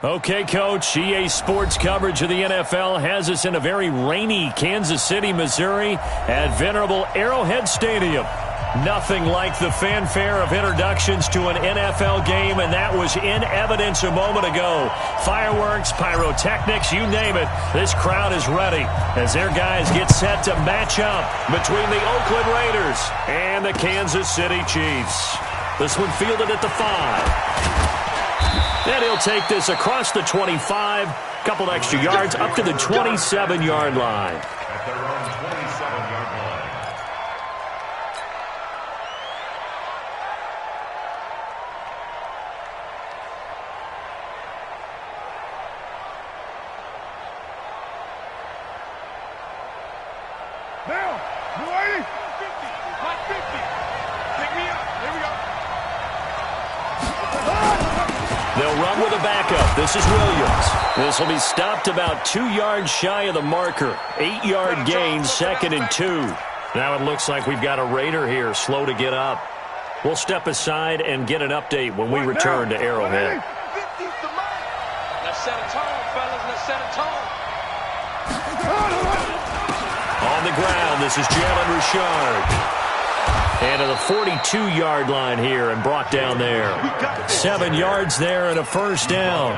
Okay, Coach, EA Sports coverage of the NFL has us in a very rainy Kansas City, Missouri at venerable Arrowhead Stadium. Nothing like the fanfare of introductions to an NFL game, and that was in evidence a moment ago. Fireworks, pyrotechnics, you name it. This crowd is ready as their guys get set to match up between the Oakland Raiders and the Kansas City Chiefs. This one fielded at the 5. And he'll take this across the 25, couple extra yards up to the 27-yard line. At their own 27-yard line. Now, you ready? 50, hot 50. Pick me up. Here we go. They'll run with a backup. This is Williams. This will be stopped about 2 yards shy of the marker. 8-yard gain, 2nd and 2. Now it looks like we've got a Raider here, slow to get up. We'll step aside and get an update when we return to Arrowhead. Let's set a tone, fellas. Let's set a tone. On the ground, this is Jalen Richard. And to the 42-yard line here and brought down there. 7 yards there and a first down.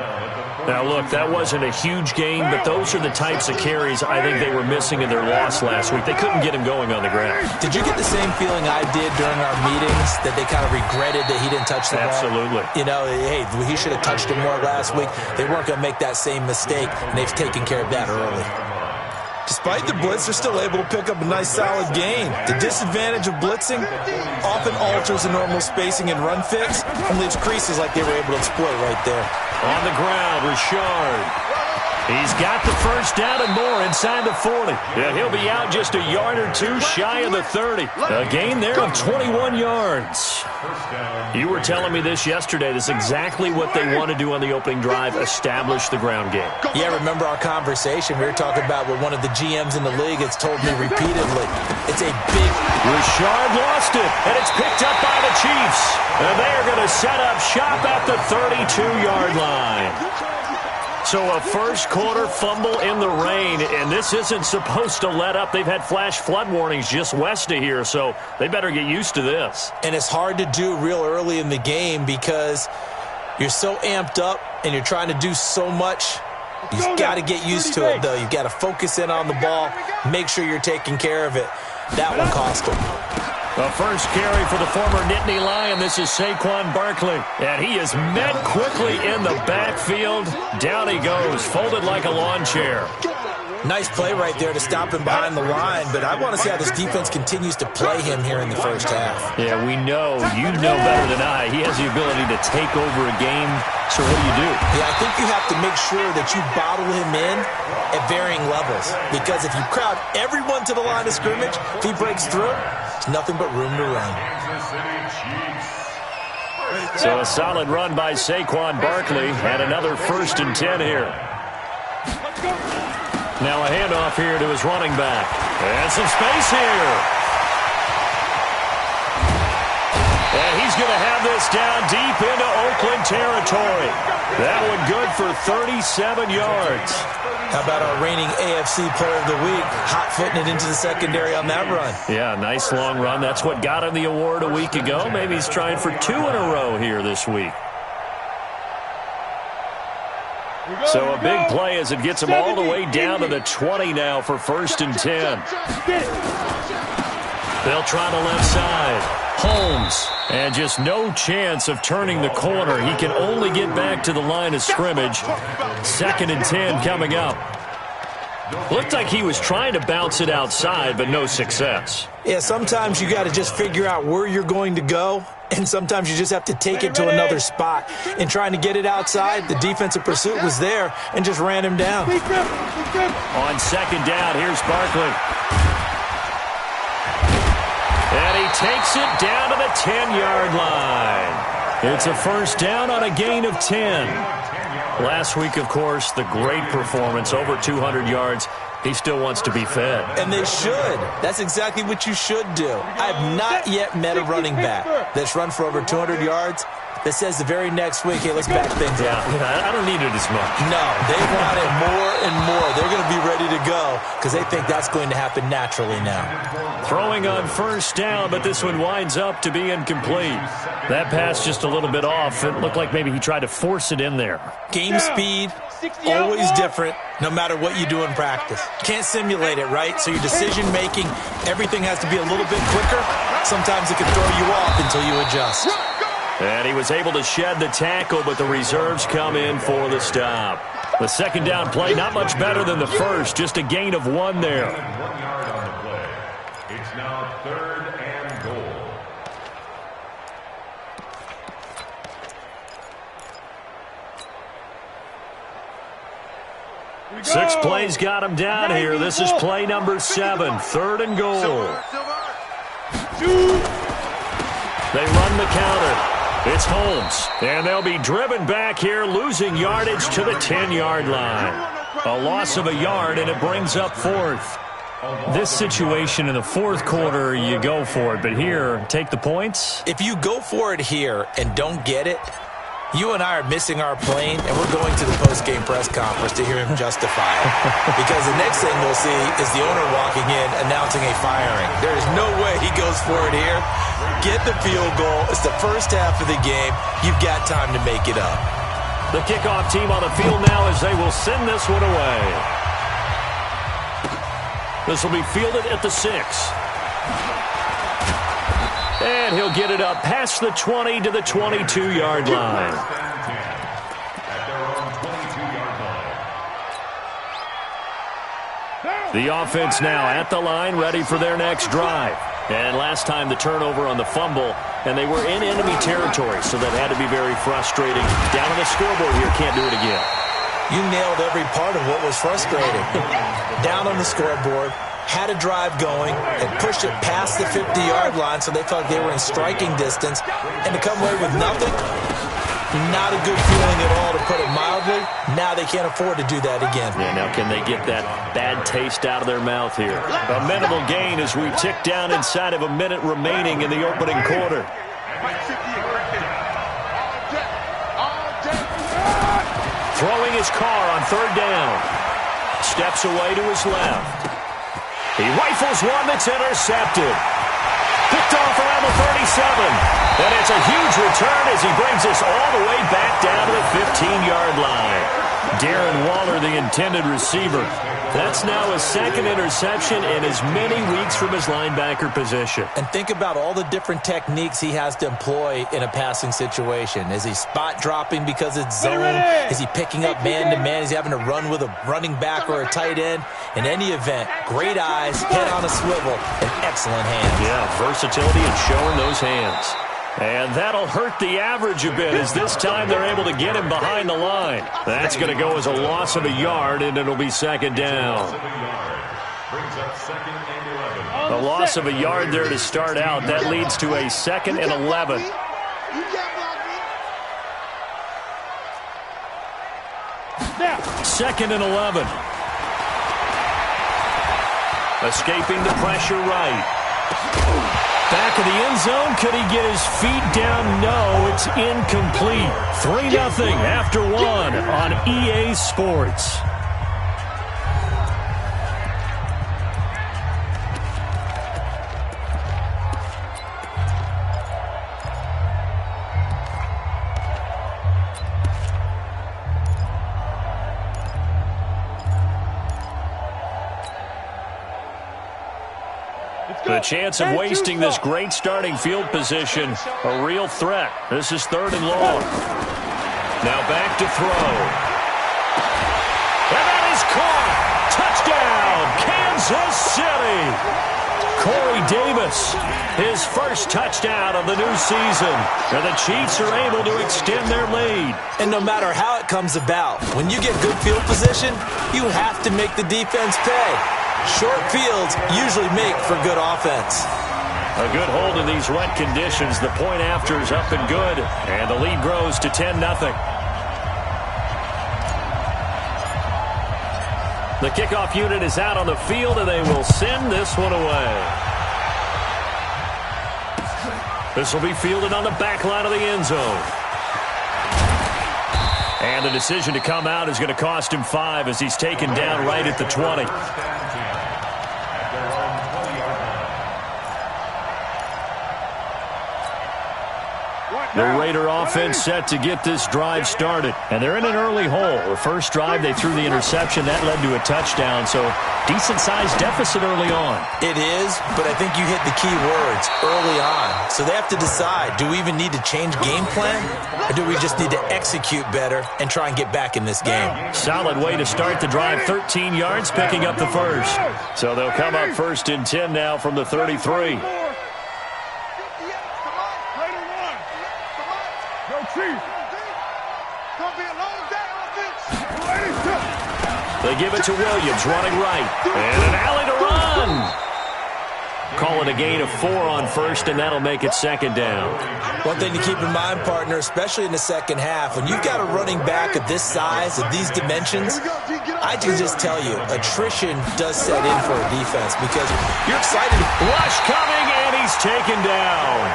Now, look, that wasn't a huge gain, but those are the types of carries I think they were missing in their loss last week. They couldn't get him going on the ground. Did you get the same feeling I did during our meetings, that they kind of regretted that he didn't touch the ball? Absolutely. You know, hey, he should have touched him more last week. They weren't going to make that same mistake, and they've taken care of that early. Despite the blitz, they're still able to pick up a nice, solid gain. The disadvantage of blitzing often alters the normal spacing and run fits and leaves creases like they were able to exploit right there. On the ground, Richard. He's got the first down and more inside the 40. Yeah, he'll be out just a yard or two shy of the 30. A gain there of 21 yards. You were telling me this yesterday. This is exactly what they want to do on the opening drive, establish the ground game. Yeah, remember our conversation? We were talking about what one of the GMs in the league has told me repeatedly. It's a big... Richard lost it, and it's picked up by the Chiefs. And they are going to set up shop at the 32-yard line. So a first-quarter fumble in the rain, and this isn't supposed to let up. They've had flash flood warnings just west of here, so they better get used to this. And it's hard to do real early in the game because you're so amped up and you're trying to do so much. You've got to get used to it, though. You've got to focus in on the ball, make sure you're taking care of it. That one cost them. The first carry for the former Nittany Lion. This is Saquon Barkley. And he is met quickly in the backfield. Down he goes, folded like a lawn chair. Nice play right there to stop him behind the line, but I want to see how this defense continues to play him here in the first half. Yeah, we know. You know better than I. He has the ability to take over a game. So what do? Yeah, I think you have to make sure that you bottle him in at varying levels, because if you crowd everyone to the line of scrimmage, if he breaks through, there's nothing but room to run. So a solid run by Saquon Barkley and another 1st and 10 here. Now a handoff here to his running back. And some space here. And he's going to have this down deep into Oakland territory. That one good for 37 yards. How about our reigning AFC Player of the Week, hot-footing it into the secondary on that run? Yeah, nice long run. That's what got him the award a week ago. Maybe he's trying for 2 in a row here this week. So a big play as it gets him all the way down to the 20 now for 1st and 10. They'll try the left side. Holmes, and just no chance of turning the corner. He can only get back to the line of scrimmage. 2nd and 10 coming up. Looked like he was trying to bounce it outside, but no success. Yeah, sometimes you got to just figure out where you're going to go, and sometimes you just have to take it to another spot. And trying to get it outside, the defensive pursuit was there and just ran him down. On 2nd down, here's Barkley. And he takes it down to the 10-yard line. It's a 1st down on a gain of 10. Last week, of course, the great performance, over 200 yards. He still wants to be fed. And they should. That's exactly what you should do. I have not yet met a running back that's run for over 200 yards that says the very next week, hey, let's back things up. Yeah, I don't need it as much. No, they want it more and more. They're going to be ready to go because they think that's going to happen naturally now. Throwing on first down, but this one winds up to be incomplete. That pass just a little bit off. It looked like maybe he tried to force it in there. Game speed, always different, no matter what you do in practice. Can't simulate it, right? So your decision-making, everything has to be a little bit quicker. Sometimes it can throw you off until you adjust. And he was able to shed the tackle, but the reserves come in for the stop. The second down play, not much better than the first, just a gain of 1 there. 1 yard on the play. It's now 3rd and goal. Six plays got him down here. This is play number 7, 3rd and goal. They run the counter. It's Holmes, and they'll be driven back here, losing yardage to the 10-yard line. A loss of a yard, and it brings up 4th. This situation in the 4th quarter, you go for it, but here, take the points. If you go for it here and don't get it, you and I are missing our plane, and we're going to the post-game press conference to hear him justify it. Because the next thing we'll see is the owner walking in announcing a firing. There is no way he goes for it here. Get the field goal. It's the first half of the game. You've got time to make it up. The kickoff team on the field now as they will send this one away. This will be fielded at the 6. And he'll get it up past the 20 to the 22-yard line. The offense now at the line, ready for their next drive. And last time the turnover on the fumble, and they were in enemy territory, so that had to be very frustrating. Down on the scoreboard here, can't do it again. You nailed every part of what was frustrating. Down on the scoreboard, had a drive going, and pushed it past the 50-yard line so they felt like they were in striking distance, and to come away with nothing, not a good feeling at all, to put it mildly. Now they can't afford to do that again. Yeah, now can they get that bad taste out of their mouth here? A minimal gain as we tick down inside of a minute remaining in the opening quarter. Throwing his car on 3rd down. Steps away to his left. He rifles one that's intercepted. Picked off around the 37. And it's a huge return as he brings us all the way back down to the 15-yard line. Darren Waller, the intended receiver. That's now his 2nd interception in as many weeks from his linebacker position. And think about all the different techniques he has to employ in a passing situation. Is he spot dropping because it's zone? Is he picking up man-to-man? Is he having to run with a running back or a tight end? In any event, great eyes, head on a swivel, and excellent hands. Yeah, versatility and showing those hands. And that'll hurt the average a bit as this time they're able to get him behind the line. That's going to go as a loss of a yard, and it'll be 2nd down. A loss of a yard there to start out. That leads to a 2nd and 11. Now, 2nd and 11. Escaping the pressure right. Back of the end zone. Could he get his feet down? No, it's incomplete. 3-0 after 1 on EA Sports. The chance of wasting this great starting field position, a real threat. This is 3rd and long. Now back to throw. And that is caught. Touchdown, Kansas City. Corey Davis, his first touchdown of the new season. And the Chiefs are able to extend their lead. And no matter how it comes about, when you get good field position, you have to make the defense pay. Short fields usually make for good offense. A good hold in these wet conditions. The point after is up and good, and the lead grows to 10-0. The kickoff unit is out on the field, and they will send this one away. This will be fielded on the back line of the end zone. And the decision to come out is going to cost him 5 as he's taken down right at the 20. The Raider offense set to get this drive started. And they're in an early hole. The first drive, they threw the interception. That led to a touchdown. So decent-sized deficit early on. It is, but I think you hit the key words, early on. So they have to decide, do we even need to change game plan? Or do we just need to execute better and try and get back in this game? Solid way to start the drive. 13 yards, picking up the first. So they'll come up 1st and 10 now from the 33. They give it to Williams, running right. And an alley to run. Call it a gain of 4 on first, and that'll make it 2nd down. One thing to keep in mind, partner, especially in the second half, when you've got a running back of this size, of these dimensions, I can just tell you, attrition does set in for a defense because you're excited. Rush coming, and he's taken down.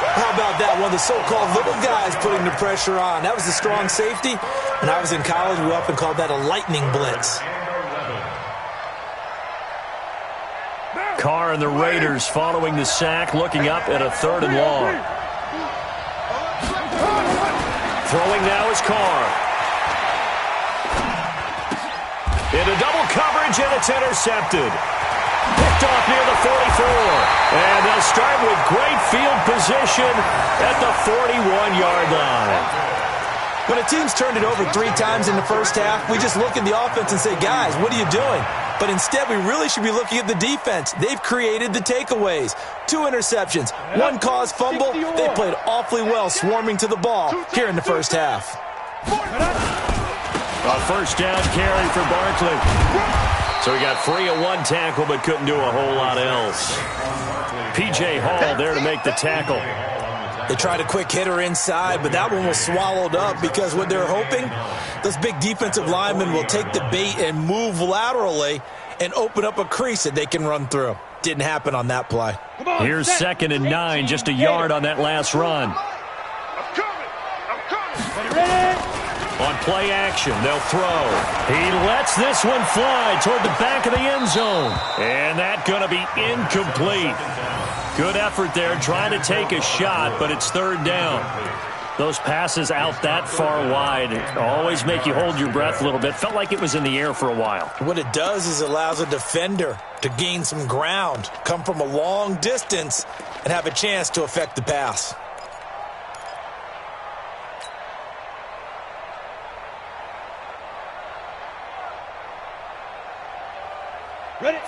How about that? One of the so-called little guys putting the pressure on. That was the strong safety. When I was in college, we often called that a lightning blitz. Carr and the Raiders following the sack, looking up at a 3rd and long. Throwing now is Carr. Into double coverage, and it's intercepted. Picked off near the 44. And they'll start with great field position at the 41-yard line. When a team's turned it over 3 times in the first half, we just look at the offense and say, guys, what are you doing? But instead, we really should be looking at the defense. They've created the takeaways. 2 interceptions, 1 caused fumble. They played awfully well swarming to the ball here in the first half. A first down carry for Barkley. So he got free of 1 tackle but couldn't do a whole lot else. P.J. Hall there to make the tackle. They tried a quick hitter inside, but that one was swallowed up because what they're hoping, those big defensive linemen will take the bait and move laterally and open up a crease that they can run through. Didn't happen on that play. Here's 2nd and 9, just a yard on that last run. On play action, they'll throw. He lets this one fly toward the back of the end zone. And that's going to be incomplete. Good effort there, trying to take a shot, but it's 3rd down. Those passes out that far wide always make you hold your breath a little bit. Felt like it was in the air for a while. What it does is it allows a defender to gain some ground, come from a long distance, and have a chance to affect the pass.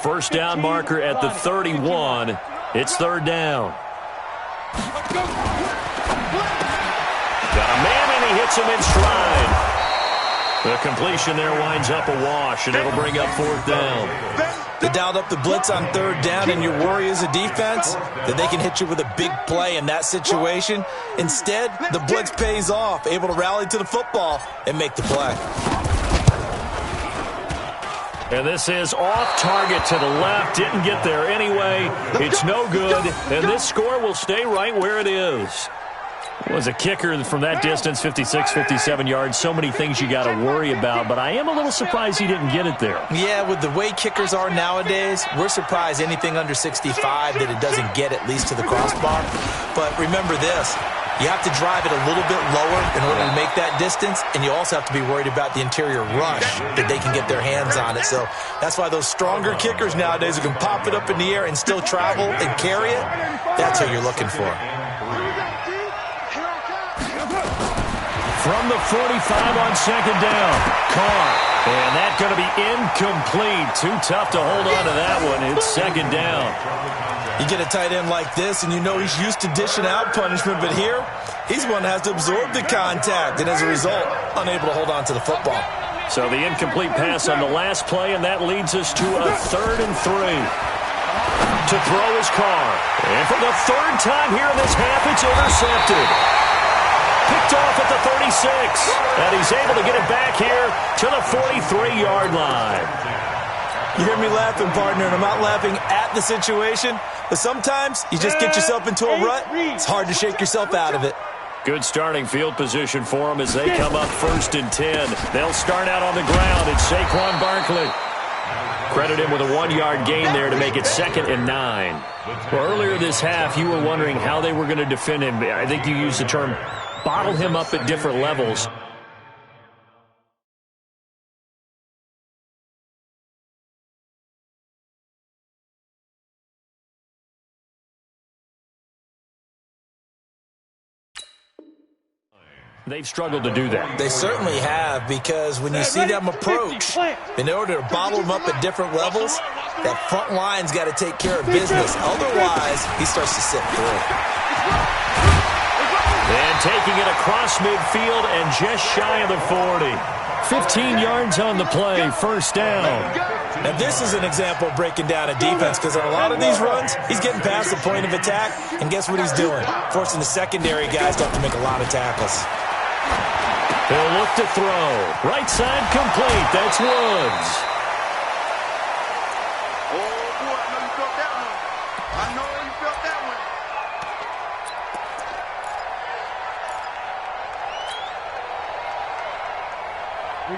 First down marker at the 31. It's 3rd down. Got a man, and he hits him in stride. The completion there winds up a wash, and it'll bring up 4th down. They dialed up the blitz on 3rd down, and your worry as a defense that they can hit you with a big play in that situation. Instead, the blitz pays off, able to rally to the football and make the play. And this is off target to the left. Didn't get there anyway. It's no good. And this score will stay right where it is. Was a kicker from that distance, 56, 57 yards. So many things you got to worry about, but I am a little surprised he didn't get it there. Yeah, with the way kickers are nowadays, we're surprised anything under 65 that it doesn't get at least to the crossbar. But remember this, you have to drive it a little bit lower in order to make that distance, and you also have to be worried about the interior rush that they can get their hands on it. So that's why those stronger kickers nowadays who can pop it up in the air and still travel and carry it, that's what you're looking for. From the 45 on 2nd down, Carr. And that's going to be incomplete. Too tough to hold on to that one. It's 2nd down. You get a tight end like this, and you know he's used to dishing out punishment, but here, he's one that has to absorb the contact, and as a result, unable to hold on to the football. So the incomplete pass on the last play, and that leads us to a 3rd and 3. To throw is Carr. And for the 3rd time here in this half, it's intercepted. Picked off at the 36, and he's able to get it back here to the 43-yard line. You hear me laughing, partner, and I'm not laughing at the situation, but sometimes you just get yourself into a rut. It's hard to shake yourself out of it. Good starting field position for them as they come up 1st and 10. They'll start out on the ground. It's Saquon Barkley. Credit him with a 1-yard gain there to make it 2nd and 9. Well, earlier this half, you were wondering how they were going to defend him. I think you used the term bottle him up at different levels. They've struggled to do that. They certainly have, because when you see them approach, in order to bottle them up at different levels, that front line's got to take care of business. Otherwise, he starts to slip through. And taking it across midfield and just shy of the 40. 15 yards on the play, 1st down. Now, this is an example of breaking down a defense, because on a lot of these runs, he's getting past the point of attack, and guess what he's doing? Forcing the secondary guys to have to make a lot of tackles. He'll look to throw. Right side complete. That's Woods. Oh, boy, I know you felt that one. I know you felt that one.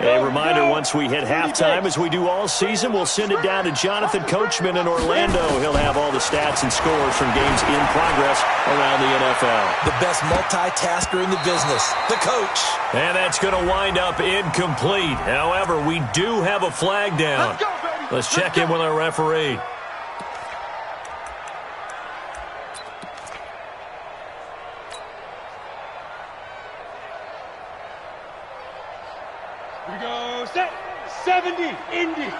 A reminder, once we hit halftime, as we do all season, we'll send it down to Jonathan Coachman in Orlando. He'll have all the stats and scores from games in progress around the NFL. The best multitasker in the business, the coach. And that's going to wind up incomplete. However, we do have a flag down. Let's check in with our referee. We go set 70 Indy.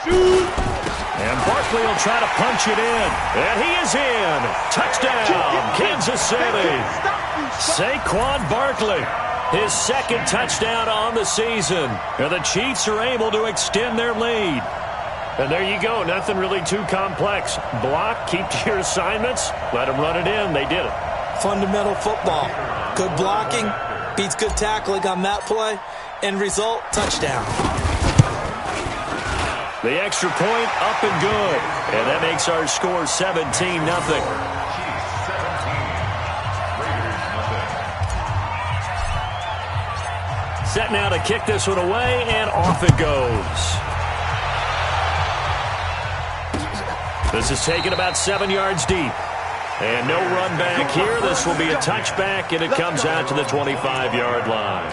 Shoot. And Barkley will try to punch it in. And he is in. Touchdown, Kansas City. Saquon Barkley, his 2nd touchdown on the season. And the Chiefs are able to extend their lead. And there you go. Nothing really too complex. Block, keep to your assignments, let them run it in. They did it. Fundamental football. Good blocking beats good tackling on that play. End result, touchdown. The extra point up and good. And that makes our score 17-0. Set now to kick this one away, and off it goes. This is taken about 7 yards deep. And no run back here. This will be a touchback, and it comes out to the 25-yard line.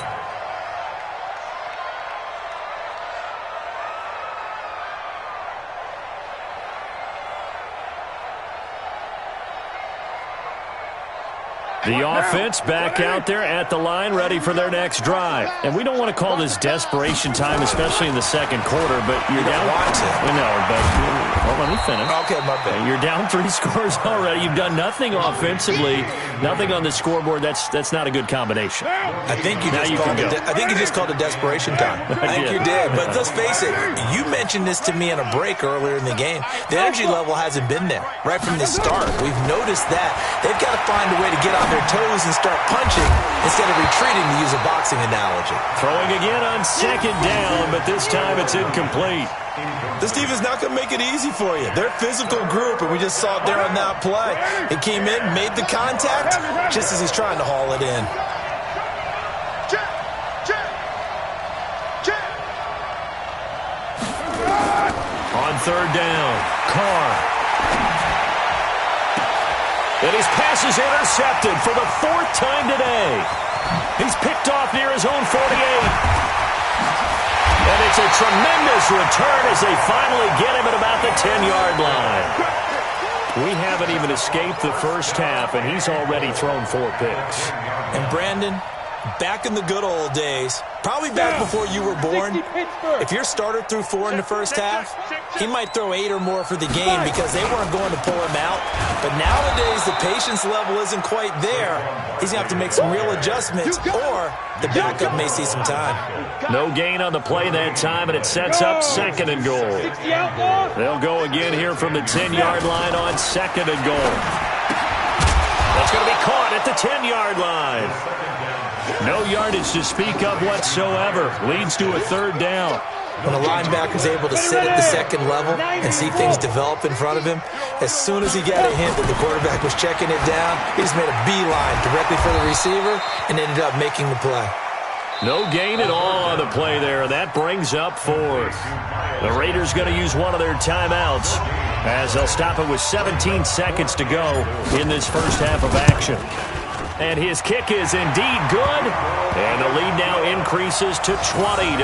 The offense back out there at the line, ready for their next drive. And we don't want to call this desperation time, especially in the 2nd quarter, but you're down. I know, but let me finish. Okay, my bad. You're down 3 scores already. You've done nothing offensively, nothing on the scoreboard. That's not a good combination. I think you just called it desperation time. I think you did. But let's face it, you mentioned this to me in a break earlier in the game. The energy level hasn't been there right from the start. We've noticed that. They've got to find a way to get on their toes and start punching instead of retreating, to use a boxing analogy. Throwing again on 2nd down, but this time it's incomplete. This defense not going to make it easy for you. They're a physical group, and we just saw it there on that play. It came in, made the contact, just as he's trying to haul it in. On 3rd down, Carr. And his pass is intercepted for the 4th time today. He's picked off near his own 48. And it's a tremendous return as they finally get him at about the 10-yard line. We haven't even escaped the first half, and he's already thrown 4 picks. And Brandon, back in the good old days, probably back before you were born, if your starter threw 4 in the first half, he might throw 8 or more for the game because they weren't going to pull him out. But nowadays, the patience level isn't quite there. He's going to have to make some real adjustments, or the backup may see some time. No gain on the play that time, and it sets up 2nd and goal. They'll go again here from the 10-yard line on 2nd and goal. That's going to be caught at the 10-yard line. No yardage to speak of whatsoever. Leads to a 3rd down. when a linebacker is able to sit at the second level and see things develop in front of him, as soon as he got a hint that the quarterback was checking it down, he just made a beeline directly for the receiver and ended up making the play. No gain at all on the play there. That brings up fourth. The Raiders going to use one of their timeouts as they'll stop it with 17 seconds to go in this first half of action. And his kick is indeed good. And the lead now increases to 20-0.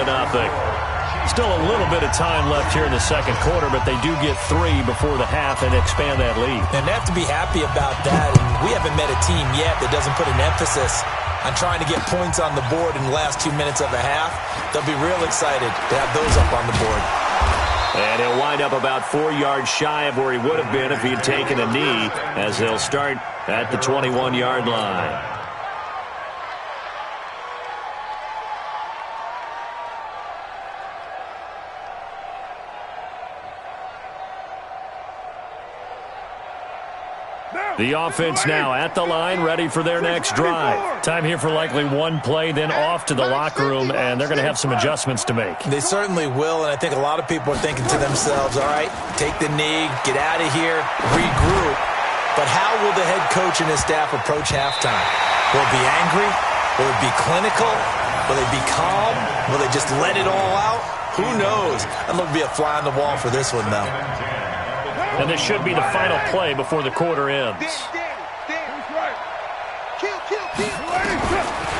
Still a little bit of time left here in the second quarter, but they do get 3 before the half and expand that lead. And they have to be happy about that. And we haven't met a team yet that doesn't put an emphasis on trying to get points on the board in the last 2 minutes of a half. They'll be real excited to have those up on the board. And he'll wind up about 4 yards shy of where he would have been if he had taken a knee, as they'll start at the 21-yard line. The offense now at the line, ready for their next drive. Time here for likely one play, then off to the locker room, and they're going to have some adjustments to make. They certainly will, and I think a lot of people are thinking to themselves, all right, take the knee, get out of here, regroup. But how will the head coach and his staff approach halftime? Will it be angry? Will it be clinical? Will they be calm? Will they just let it all out? Who knows? I'd love to be a fly on the wall for this one, though. And this should be the final play before the quarter ends.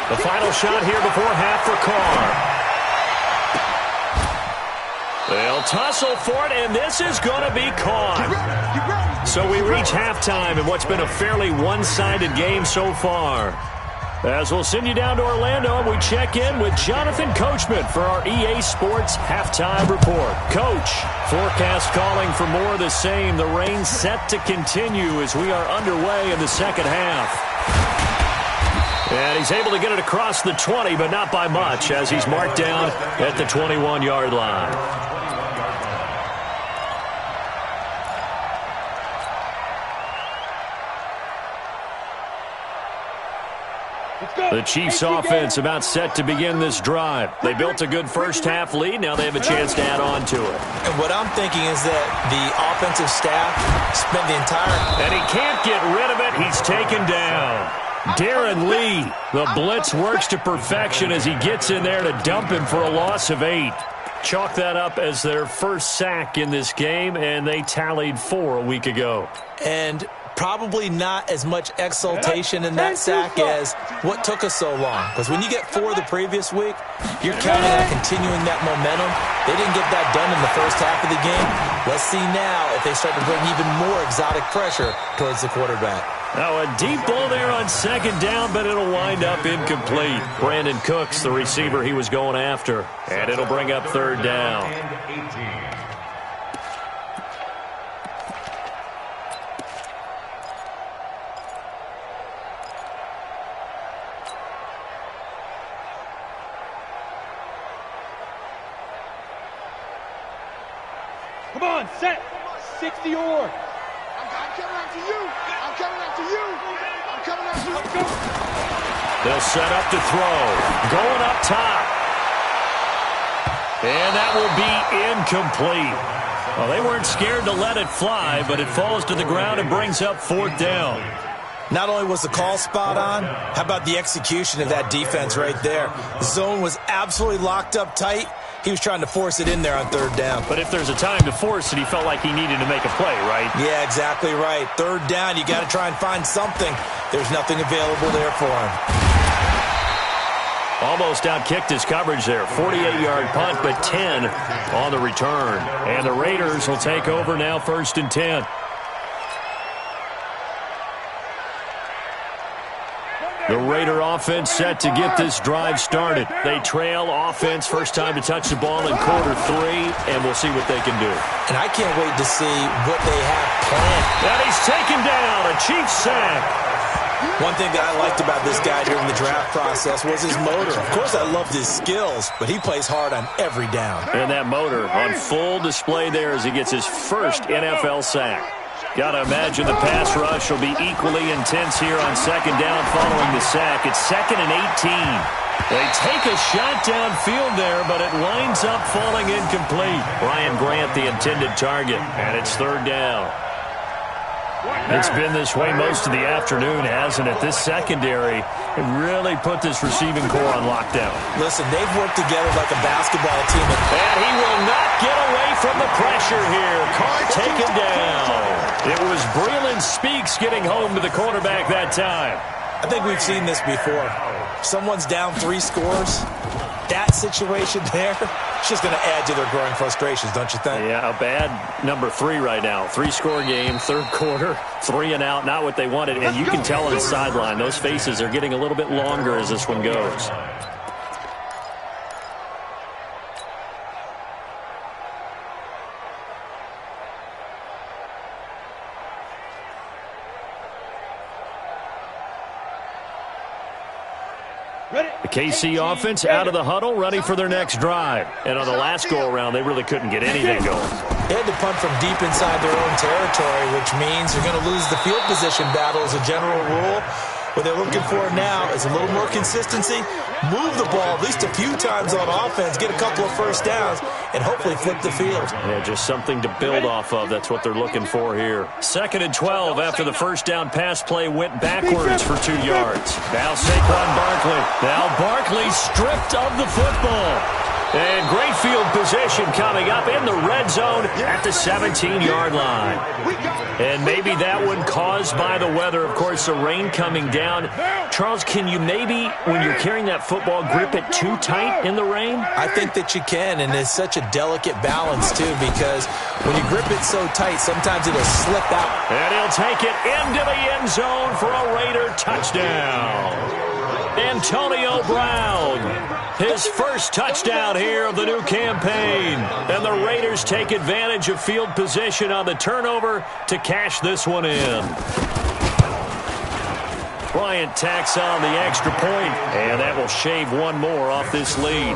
The final shot here before half for Carr. They'll tussle for it, and this is going to be caught. So we reach halftime in what's been a fairly one-sided game so far. As we'll send you down to Orlando, and we check in with Jonathan Coachman for our EA Sports Halftime Report. Coach, forecast calling for more of the same. The rain set to continue as we are underway in the second half. And he's able to get it across the 20, but not by much, as he's marked down at the 21-yard line. The Chiefs offense about set to begin this drive. They built a good first half lead. Now they have a chance to add on to it. And what I'm thinking is that the offensive staff spent the entire... And he can't get rid of it. He's taken down. Darren Lee, the blitz works to perfection as he gets in there to dump him for a loss of 8. Chalk that up as their first sack in this game, and they tallied 4 a week ago. And probably not as much exultation in that sack as what took us so long. Because when you get 4 the previous week, you're counting on continuing that momentum. They didn't get that done in the first half of the game. Let's see now if they start to bring even more exotic pressure towards the quarterback. Now a deep ball there on second down, but it'll wind up incomplete. Brandon Cooks, the receiver he was going after. And it'll bring up third down. Come on, set. 60 or. I'm coming after you. I'm coming after you. I'm coming after you. Go. They'll set up to throw. Going up top. And that will be incomplete. Well, they weren't scared to let it fly, but it falls to the ground and brings up fourth down. Not only was the call spot on, how about the execution of that defense right there? The zone was absolutely locked up tight. He was trying to force it in there on third down. But if there's a time to force it, he felt like he needed to make a play, right? Yeah, exactly right. Third down, you got to try and find something. There's nothing available there for him. Almost outkicked his coverage there. 48-yard punt, but 10 on the return. And the Raiders will take over now, 1st and 10. The Raider offense set to get this drive started. They trail offense, first time to touch the ball in quarter 3, and we'll see what they can do. And I can't wait to see what they have planned. And he's taken down, a Chiefs sack. One thing that I liked about this guy during the draft process was his motor. Of course, I loved his skills, but he plays hard on every down. And that motor on full display there as he gets his first NFL sack. Got to imagine the pass rush will be equally intense here on second down following the sack. It's 2nd and 18. They take a shot downfield there, but it winds up falling incomplete. Ryan Grant, the intended target, and it's third down. It's been this way most of the afternoon, hasn't it? This secondary really put this receiving core on lockdown. Listen, they've worked together like a basketball team. And he will not get away from the pressure here. Carr taken down. It was Breeland Speaks getting home to the quarterback that time. I think we've seen this before. Someone's down 3 scores. That situation there, it's just going to add to their growing frustrations, don't you think? Yeah, a bad number 3 right now. 3-score game, third quarter, 3 and out, not what they wanted. And you can tell on the sideline, those faces are getting a little bit longer as this one goes. The KC offense out of the huddle, ready for their next drive. And on the last go-around, they really couldn't get anything going. They had to punt from deep inside their own territory, which means they're going to lose the field position battle as a general rule. What they're looking for now is a little more consistency, move the ball at least a few times on offense, get a couple of first downs, and hopefully flip the field. Yeah, just something to build off of. That's what they're looking for here. 2nd and 12 after the first down pass play went backwards for 2 yards. Now Saquon Barkley. Now Barkley stripped of the football. And great field position coming up in the red zone at the 17-yard line. And maybe that one caused by the weather. Of course, the rain coming down. Charles, can you maybe, when you're carrying that football, grip it too tight in the rain? I think that you can, and it's such a delicate balance, too, because when you grip it so tight, sometimes it'll slip out. And he'll take it into the end zone for a Raider touchdown. Antonio Brown, his first touchdown here of the new campaign. And the Raiders take advantage of field position on the turnover to cash this one in. Bryant tacks on the extra point, and that will shave one more off this lead.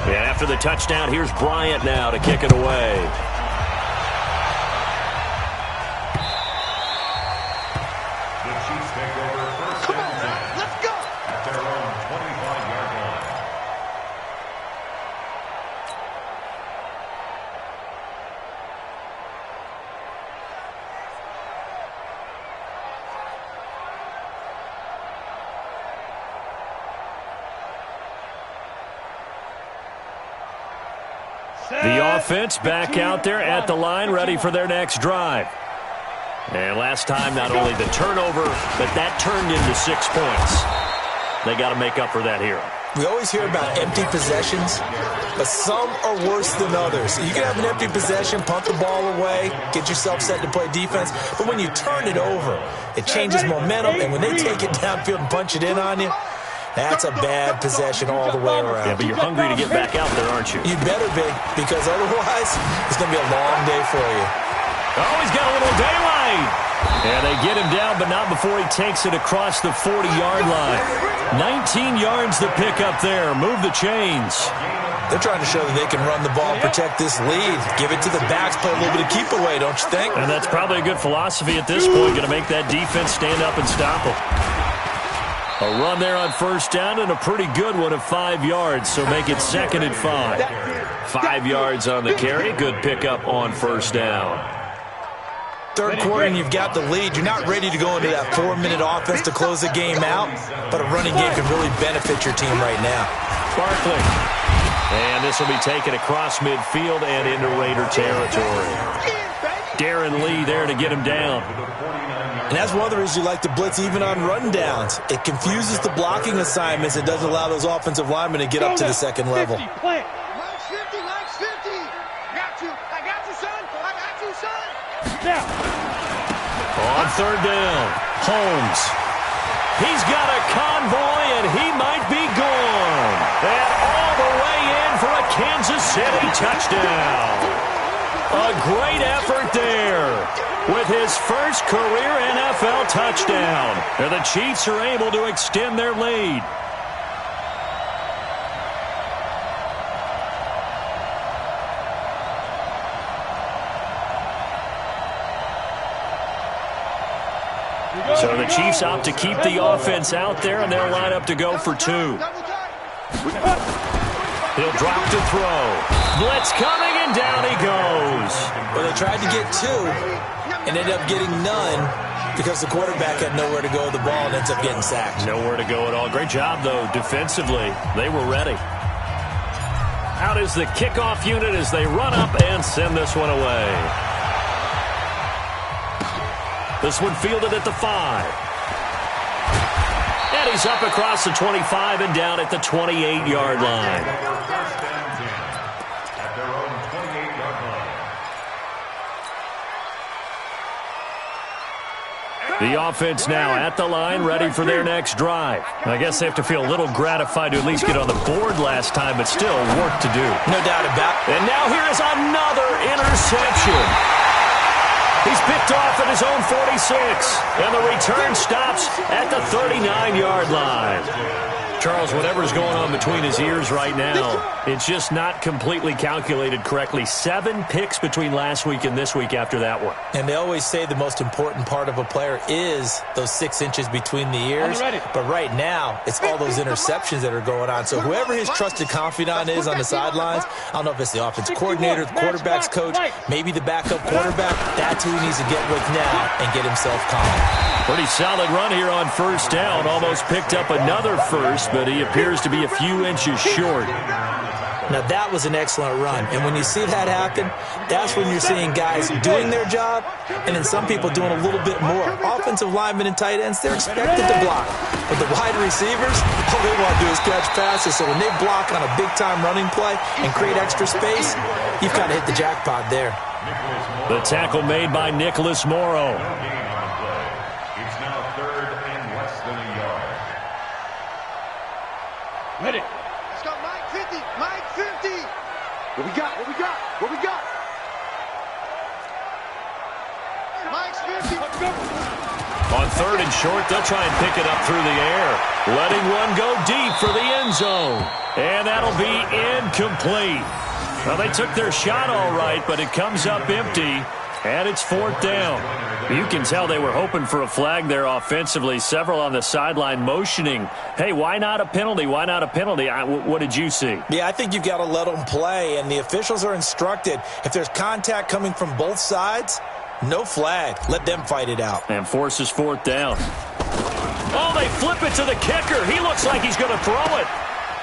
And after the touchdown, here's Bryant now to kick it away. The offense back out there at the line, ready for their next drive. And last time, not only the turnover, but that turned into 6 points. They got to make up for that here. We always hear about empty possessions, but some are worse than others. You can have an empty possession, punt the ball away, get yourself set to play defense, but when you turn it over, it changes momentum, and when they take it downfield and punch it in on you, that's a bad possession all the way around. Yeah, but you're hungry to get back out there, aren't you? You better be, because otherwise it's going to be a long day for you. Oh, he's got a little daylight. And they get him down, but not before he takes it across the 40-yard line. 19 yards to pick up there. Move the chains. They're trying to show that they can run the ball, protect this lead, give it to the backs, play a little bit of keep away, don't you think? And that's probably a good philosophy at this point, going to make that defense stand up and stop them. A run there on first down and a pretty good one of 5 yards, so make it 2nd and 5. 5 yards on the carry, good pickup on first down. Third quarter and you've got the lead. You're not ready to go into that 4-minute offense to close the game out, but a running game can really benefit your team right now. Barkley. And this will be taken across midfield and into Raider territory. Darren Lee there to get him down. And that's one of the reasons you like to blitz even on rundowns. It confuses the blocking assignments. It doesn't allow those offensive linemen to get up to the second level. Max 50, Max 50. I got you, son. I got you, son. Now. On third down, Holmes. He's got a convoy, and he might be gone. And all the way in for a Kansas City touchdown. A great effort there with his first career NFL touchdown. And the Chiefs are able to extend their lead. So the Chiefs opt to keep the offense out there, and they'll line up to go for 2. He'll drop to throw. Blitz coming, and down he goes. Well, they tried to get 2 and ended up getting none because the quarterback had nowhere to go with the ball and ends up getting sacked. Nowhere to go at all. Great job, though, defensively. They were ready. Out is the kickoff unit as they run up and send this one away. This one fielded at the 5. And he's up across the 25 and down at the 28-yard line. First and 10 at their own 28-yard line. The offense now at the line, ready for their next drive. I guess they have to feel a little gratified to at least get on the board last time, but still work to do. No doubt about it. And now here is another interception. He's picked off at his own 46, and the return stops at the 39-yard line. Charles, whatever's going on between his ears right now, it's just not completely calculated correctly. 7 picks between last week and this week after that one. And they always say the most important part of a player is those 6 inches between the ears. But right now, it's all those interceptions that are going on. So whoever his trusted confidant is on the sidelines, I don't know if it's the offensive coordinator, the quarterback's coach, maybe the backup quarterback, that's who he needs to get with now and get himself calm. Pretty solid run here on first down. Almost picked up another first, but he appears to be a few inches short. Now, that was an excellent run. And when you see that happen, that's when you're seeing guys doing their job and then some people doing a little bit more. Offensive linemen and tight ends, they're expected to block. But the wide receivers, all they want to do is catch passes. So when they block on a big-time running play and create extra space, you've kind of hit the jackpot there. The tackle made by Nicholas Morrow. It's now 3rd and less than a yard. Ready. Let's go, Mike 50. Mike 50. What we got? What we got? What we got? Mike's 50. Let's go. On 3rd and short, they'll try and pick it up through the air. Letting one go deep for the end zone. And that'll be incomplete. Well, they took their shot all right, but it comes up empty. And it's 4th down. You can tell they were hoping for a flag there offensively. Several on the sideline motioning, hey, why not a penalty? Why not a penalty? What did you see? Yeah, I think you've got to let them play, and the officials are instructed. If there's contact coming from both sides, no flag. Let them fight it out. And forces 4th down. Oh, they flip it to the kicker. He looks like he's going to throw it.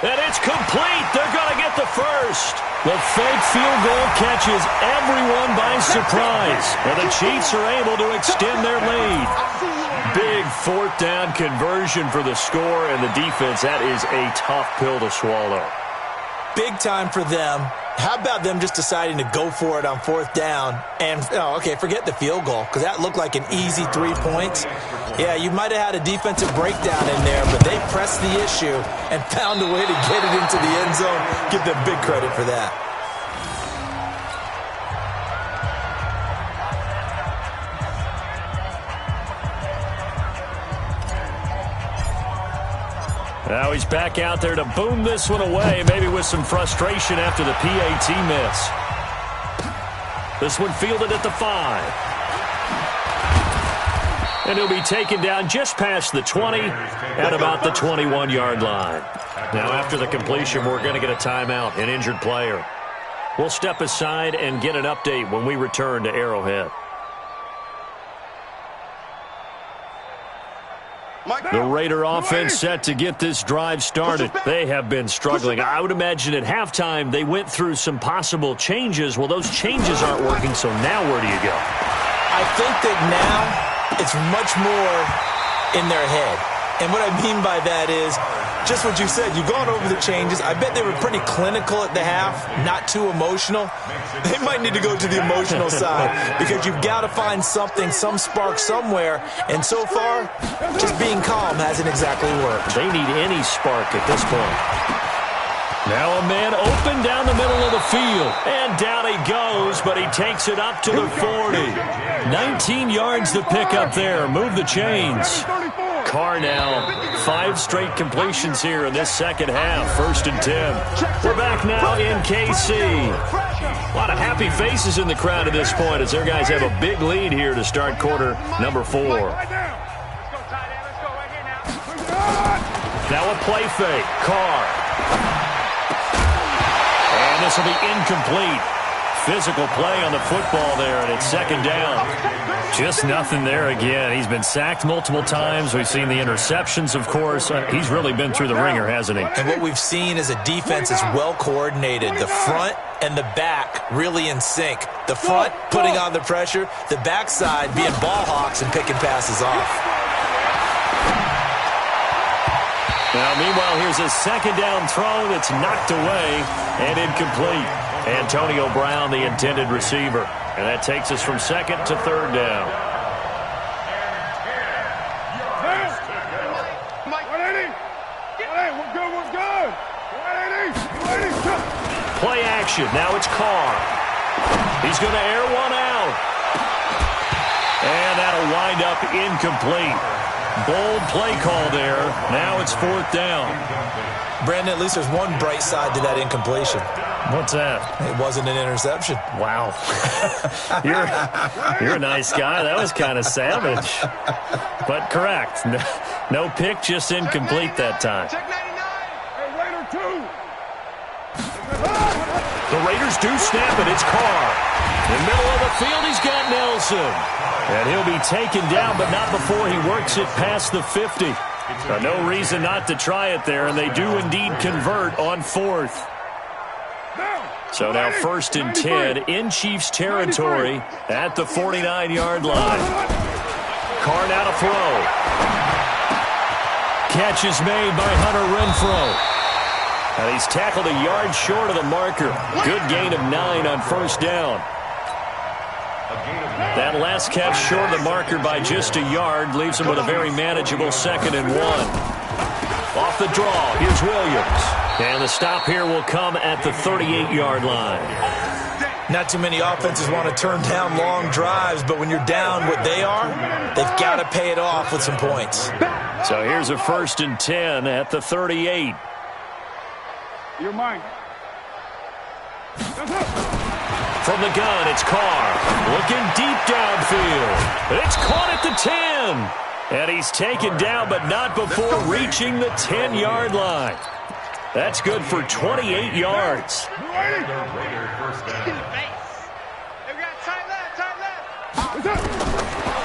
And it's complete. They're going to get the first. The fake field goal catches everyone by surprise. And the Chiefs are able to extend their lead. Big 4th down conversion for the score, and the defense, that is a tough pill to swallow. Big time for them. How about them just deciding to go for it on 4th down? And, forget the field goal, because that looked like an easy 3 points. Yeah, you might have had a defensive breakdown in there, but they pressed the issue and found a way to get it into the end zone. Give them big credit for that. Now he's back out there to boom this one away, maybe with some frustration after the PAT miss. This one fielded at the 5. And he'll be taken down just past the 20 at about the 21-yard line. Now after the completion, we're going to get a timeout, an injured player. We'll step aside and get an update when we return to Arrowhead. The Raider offense set to get this drive started. They have been struggling. I would imagine at halftime they went through some possible changes. Well, those changes aren't working, so now where do you go? I think that now it's much more in their head. And what I mean by that is just what you said. You've gone over the changes. I bet they were pretty clinical at the half, not too emotional. They might need to go to the emotional side because you've got to find something, some spark somewhere. And so far, just being calm hasn't exactly worked. They need any spark at this point. Now a man open down the middle of the field. And down he goes, but he takes it up to the 40. 19 yards to pick up there. Move the chains. Carr now, 5 straight completions here in this second half. 1st and 10. We're back now in KC. A lot of happy faces in the crowd at this point as their guys have a big lead here to start quarter number 4. Now a play fake. Carr. And this will be incomplete. Physical play on the football there, and it's second down. Just nothing there again. He's been sacked multiple times. We've seen the interceptions, of course. He's really been through the ringer, hasn't he? And what we've seen is a defense that's well coordinated. The front and the back really in sync. The front putting on the pressure, the backside being ball hawks and picking passes off. Now, meanwhile, here's a second down throw that's knocked away and incomplete. Antonio Brown, the intended receiver. And that takes us from second to third down. Play action. Now it's Carr. He's going to air one out. And that'll wind up incomplete. Bold play call there. Now it's fourth down. Brandon, at least there's one bright side to that incompletion. What's that? It wasn't an interception. Wow. You're a nice guy. That was kind of savage. But correct. No pick, just incomplete that time. The Raiders do snap it. It's Carr. In the middle of the field, he's got Nelson. And he'll be taken down, but not before he works it past the 50. No reason not to try it there, and they do indeed convert on fourth. So now first and 10 in Chiefs territory at the 49-yard line. Carr now to throw. Catch is made by Hunter Renfrow. And he's tackled a yard short of the marker. Good gain of 9 on first down. That last catch short of the marker by just a yard leaves him with a very manageable second and 1. Off the draw, here's Williams. And the stop here will come at the 38-yard line. Not too many offenses want to turn down long drives, but when you're down what they are, they've got to pay it off with some points. So here's a first and 10 at the 38. You're mine. From the gun, it's Carr. Looking deep downfield. It's caught at the 10. And he's taken down, but not before reaching the 10-yard line. That's good for 28 yards.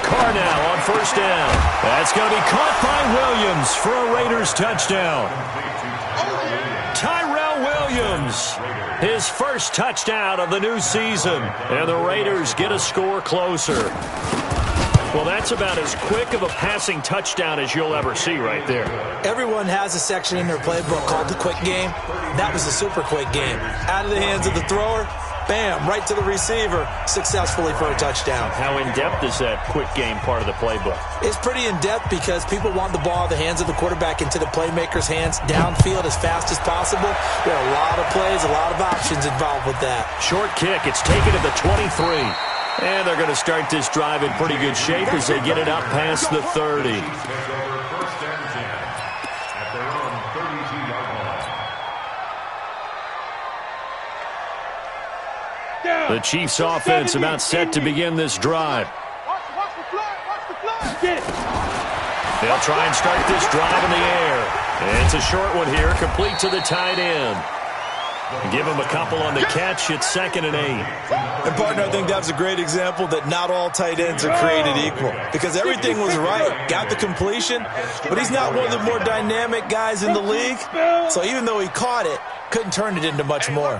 Carr now on first down. That's going to be caught by Williams for a Raiders touchdown. Tyrell Williams, his first touchdown of the new season. And the Raiders get a score closer. Well, that's about as quick of a passing touchdown as you'll ever see right there. Everyone has a section in their playbook called the quick game. That was a super quick game. Out of the hands of the thrower, bam, right to the receiver, successfully for a touchdown. How in-depth is that quick game part of the playbook? It's pretty in-depth because people want the ball in the hands of the quarterback into the playmaker's hands downfield as fast as possible. There are a lot of plays, a lot of options involved with that. Short kick. It's taken to the 23. And they're going to start this drive in pretty good shape as they get it up past the 30. The Chiefs offense about set to begin this drive. They'll try and start this drive in the air. And it's a short one here, complete to the tight end. Give him a couple on the catch. It's second and 8. And, partner, I think that was a great example that not all tight ends are created equal because everything was right. Got the completion, but he's not one of the more dynamic guys in the league. So even though he caught it, couldn't turn it into much more.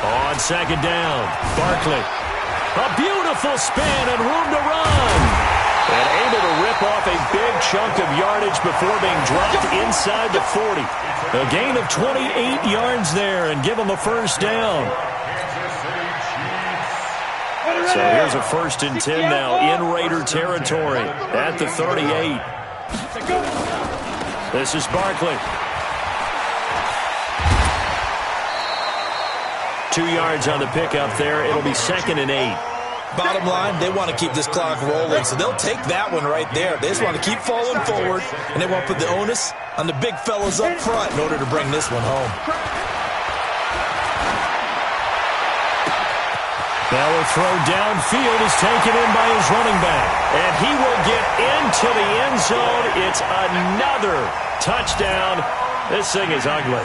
On second down, Barkley. A beautiful spin and room to run. And able to rip off a big chunk of yardage before being dropped inside the 40. A gain of 28 yards there and give him a first down. So here's a first and 10 now in Raider territory at the 38. This is Barkley. 2 yards on the pickup there. It'll be second and 8. Bottom line, they want to keep this clock rolling, so they'll take that one right there. They just want to keep falling forward, and they want to put the onus on the big fellas up front in order to bring this one home. Now a throw downfield is taken in by his running back. And he will get into the end zone. It's another touchdown. This thing is ugly.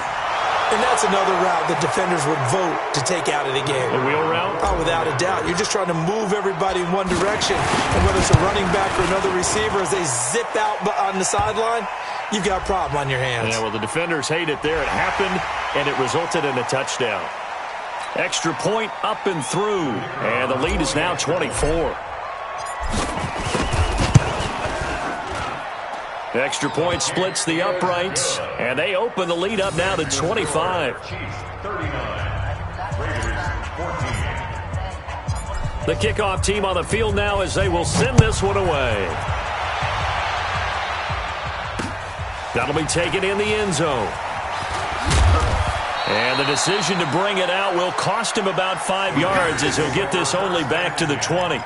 And that's another route that defenders would vote to take out of the game. A wheel route? Oh, without a doubt. You're just trying to move everybody in one direction. And whether it's a running back or another receiver, as they zip out on the sideline, you've got a problem on your hands. Yeah, well, the defenders hate it there. It happened, and it resulted in a touchdown. Extra point up and through, and the lead is now 24. Extra point splits the uprights, and they open the lead up now to 25. The kickoff team on the field now as they will send this one away. That'll be taken in the end zone. And the decision to bring it out will cost him about 5 yards as he'll get this only back to the 20.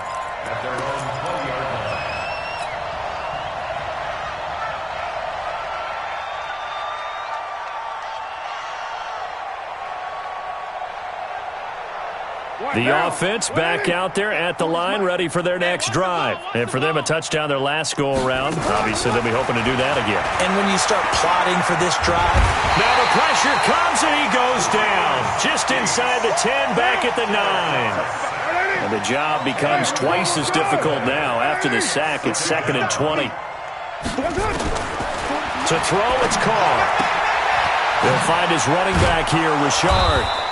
The offense back out there at the line, ready for their next drive. And for them, a touchdown their last go-around. Obviously, they'll be hoping to do that again. And when you start plotting for this drive, now the pressure comes and he goes down. Just inside the 10, back at the 9. And the job becomes twice as difficult now. After the sack, it's 2nd and 20. To throw, it's Carr. He'll find his running back here, Richard.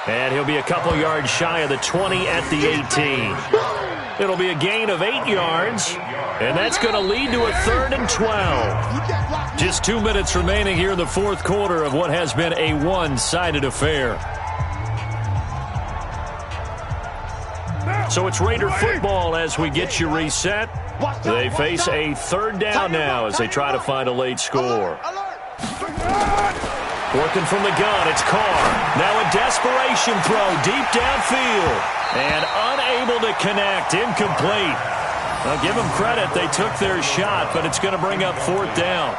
And he'll be a couple yards shy of the 20 at the 18. It'll be a gain of 8 yards, and that's going to lead to a 3rd and 12. Just 2 minutes remaining here in the fourth quarter of what has been a one-sided affair. So it's Raider football as we get you reset. They face a 3rd down now as they try to find a late score. Working from the gun, it's Carr. Now a desperation throw deep downfield. And unable to connect, incomplete. I'll give them credit, they took their shot, but it's going to bring up 4th down.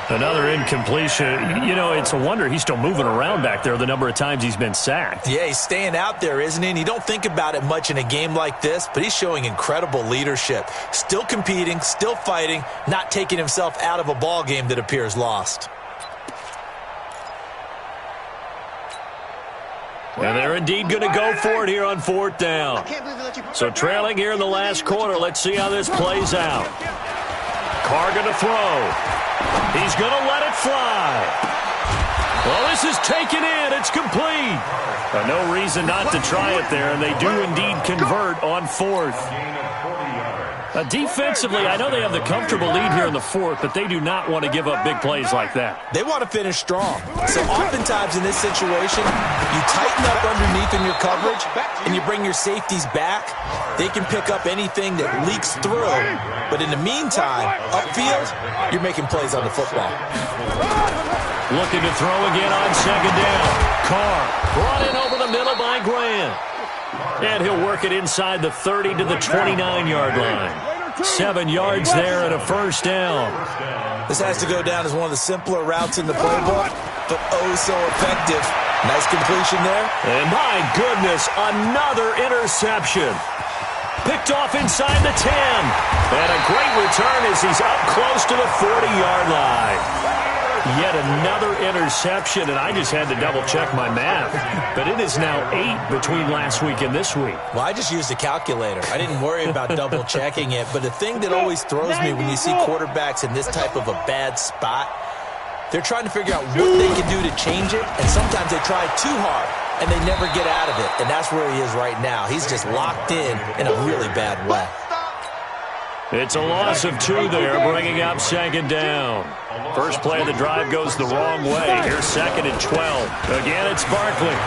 Another incompletion. You know, it's a wonder he's still moving around back there the number of times he's been sacked. Yeah, he's staying out there, isn't he? And you don't think about it much in a game like this, but he's showing incredible leadership. Still competing, still fighting, not taking himself out of a ball game that appears lost. And they're indeed going to go for it here on 4th down. So trailing here in the last quarter, let's see how this plays out. Carr going to throw. He's going to let it fly. Well, this is taken in. It's complete. No reason not to try it there, and they do indeed convert on 4th. Defensively, I know they have the comfortable lead here in the 4th, but they do not want to give up big plays like that. They want to finish strong. So oftentimes in this situation, you tighten up underneath in your coverage, and you bring your safeties back. They can pick up anything that leaks through. But in the meantime, upfield, you're making plays on the football. Looking to throw again on 2nd down. Carr brought in over the middle by Grant. And he'll work it inside the 30 to the 29-yard line. 7 yards there and a 1st down. This has to go down as one of the simpler routes in the playbook, but oh so effective. Nice completion there. And my goodness, another interception. Picked off inside the 10. And a great return as he's up close to the 40-yard line. Yet another interception, and I just had to double-check my math. But it is now 8 between last week and this week. Well, I just used a calculator. I didn't worry about double-checking it. But the thing that always throws me when you see quarterbacks in this type of a bad spot, they're trying to figure out what they can do to change it, and sometimes they try too hard, and they never get out of it. And that's where he is right now. He's just locked in a really bad way. It's a loss of 2 there, bringing up 2nd down. First play of the drive goes the wrong way. Here's 2nd and 12. Again, it's Barkley.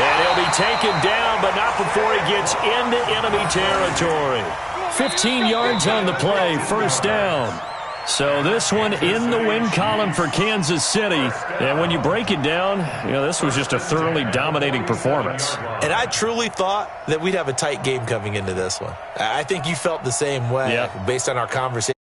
And he'll be taken down, but not before he gets into enemy territory. 15 yards on the play, 1st down. So this one in the win column for Kansas City. And when you break it down, you know, this was just a thoroughly dominating performance. And I truly thought that we'd have a tight game coming into this one. I think you felt the same way based on our conversation.